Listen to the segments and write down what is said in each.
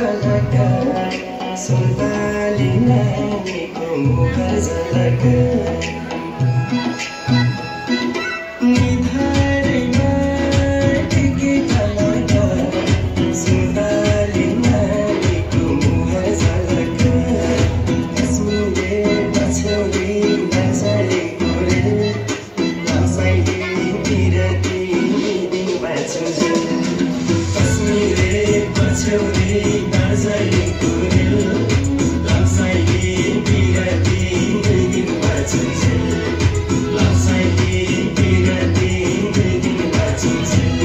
झलक सुनपाली नानीको मुख झलक निधारमा टिकी झलक सुनपाली नानीको मुख झलक कश्मीरे पछौरी नजरी गोरे लम्साइले बिरती दिन बाँचुन्जेल कश्मीरे पछौरी नजरी गोरे लम्साइले बिरती दिन बाँचुन्जेल लम्साइले बिरती दिन बाँचुन्जेल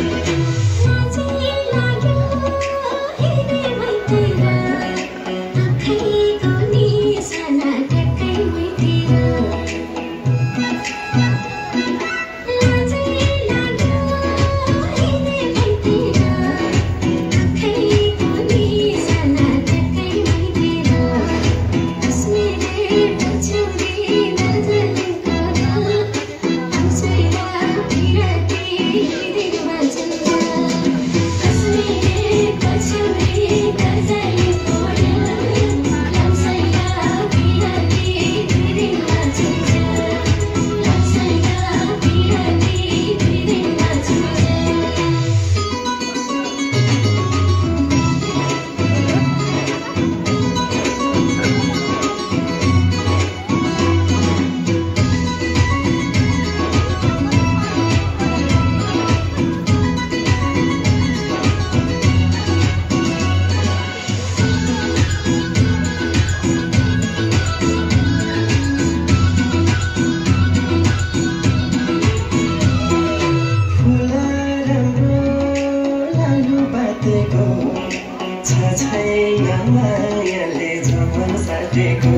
छैन मायाले जोवन साटेको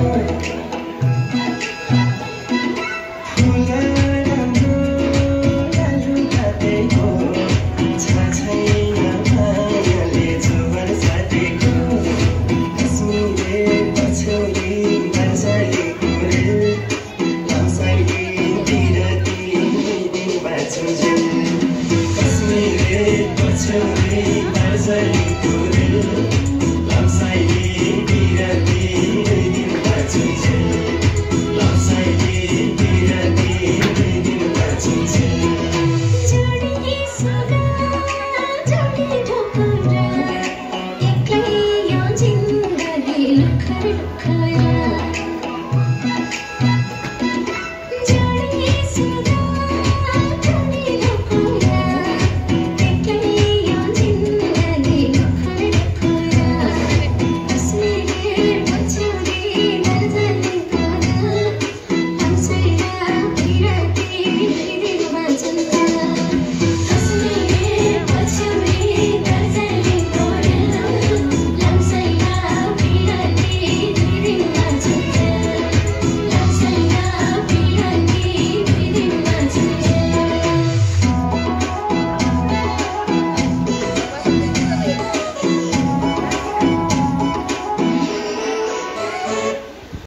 फुल राम्रो लालु काटेको छैन मायाले जोवन साटेको कश्मीरे पछौरी नजरी गोरे लम्साइले बिरती दिन बाँचुन्जेल कश्मीरे पछौरी नजरी गोरे